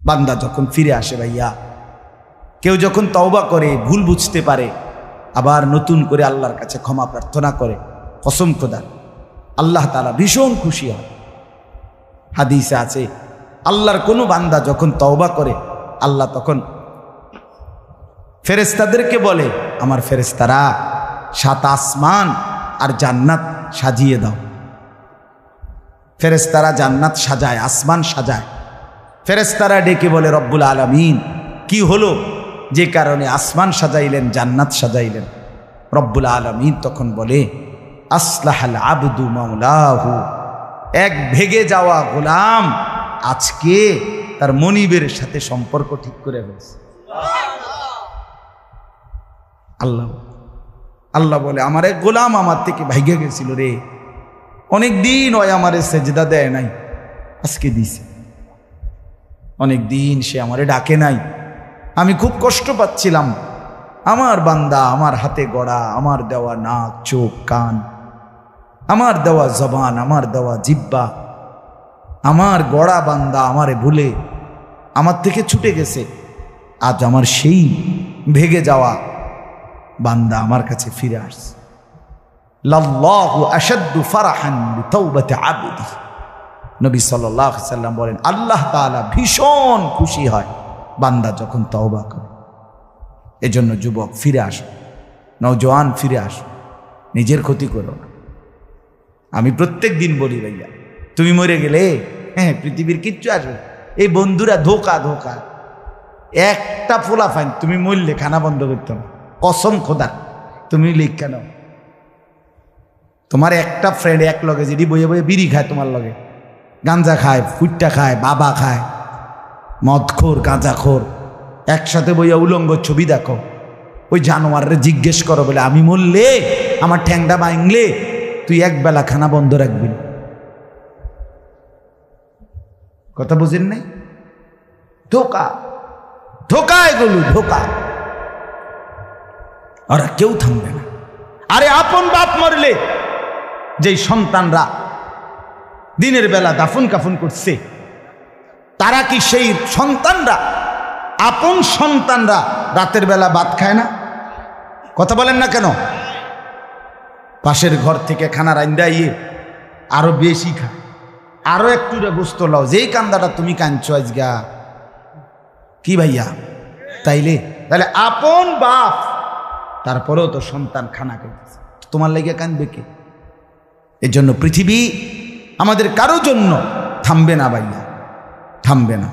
বান্দা যখন ফিরে আসে ভাইয়া, কেউ যখন তওবা করে, ভুল বুঝতে পারে, আবার নতুন করে আল্লাহর কাছে ক্ষমা প্রার্থনা করে, কসম খোদা আল্লাহ তাআলা ভীষণ খুশি হয়। হাদিসে আছে আল্লাহর কোনো বান্দা যখন তওবা করে, আল্লাহ তখন ফেরেশতাদেরকে বলে, আমার ফেরেশতারা 7 আসমান আর জান্নাত সাজিয়ে দাও। ফেরেশতারা জান্নাত সাজায়, আসমান সাজায়। ফেরেশতারা ডেকে বলে, রব্বুল আলামিন কি হলো যে কারণে আসমান সাজাইলেন, জান্নাত সাজাইলেন? রব্বুল আলামিন তখন বলে, আসলাহাল আবদু মাওলাহু, এক ভেগে যাওয়া গোলাম আজকে তার মনিবের সাথে সম্পর্ক ঠিক করে ফেলছে। আল্লাহ আল্লাহ বলে, আমার এক গোলাম আমার থেকে ভাইগে গেছিল রে, অনেক দিন ওই আমারে সেজদা দেয় নাই, আজকে দিছে। অনেক দিন সে আমারে ডাকে নাই, আমি খুব কষ্ট পাচ্ছিলাম। আমার বান্দা আমার হাতে গড়া, আমার দেওয়া নাক, চোখ, কান, আমার দেওয়া জবান, আমার দেওয়া জিহ্বা, আমার গড়া বান্দা আমারে ভুলে আমার থেকে ছুটে গেছে। আজ আমার সেই ভেগে যাওয়া বান্দা আমার কাছে ফিরে আসছে। লাল্লাহু আশাদ্দু ফারাহান বিতাওবাতি আবদি, নবী সাল্লাল্লাহু আলাইহি সাল্লাম বলেন, আল্লাহ তাআলা ভীষণ খুশি হয় বান্দা যখন তওবা করে। এজন্য যুবক ফিরে আসো, নওজোয়ান ফিরে আসো, নিজের ক্ষতি করো না। আমি প্রত্যেক দিন বলি ভাইয়া, তুমি মরে গেলে হ্যাঁ পৃথিবীর কিচ্ছু আসবে, এই বন্ধুরা ধোকা ধোকা। একটা ফোলা ফাইন তুমি মরলে খানা বন্ধ করতে হবে, কসম খোদা। তুমি লিখ কেন, তোমার একটা ফ্রেন্ড এক লগে যেটি বইয়ে বইয়ে বিড়ি খায়, তোমার লগে গাঞ্জা খায়, ফুটটা খায়, বাবা খায়, মদখোর, গাঁজাখোর, একসাথে বইয়া উলঙ্গ ছবি দেখো, ওই জানোয়াররে জিজ্ঞেস করো বলে, আমি মরলে আমার ঠ্যাংটা ভাঙলে তুই একবেলা খানা বন্ধ রাখবি। কথা বুঝেন নাই? ধোকা ধোকা, এগুলো ধোকা। ওরা কেউ থামবে না। আরে আপন বাপ মরলে যেই সন্তানরা দিনের বেলা দাফন কাফন করছে, তারা কি সেই সন্তানরা, আপন সন্তানরা রাতের বেলা ভাত খায় না? কথা বলেন না কেন? পাশের ঘর থেকে খানা রান্দাইয়ে আরো বেশি খায়, আরো একটু গোস্ত লাও, যেই কান্দাটা তুমি কাঁদছো আজগা। কি ভাইয়া? তাইলে তাহলে আপন বাপ, তারপরেও তো সন্তান খানা খাইতেছে, তোমার লেগে কাঁদবে কে? এর জন্য পৃথিবী আমাদের কারো জন্য থামবে না ভাইয়া, থামবে না।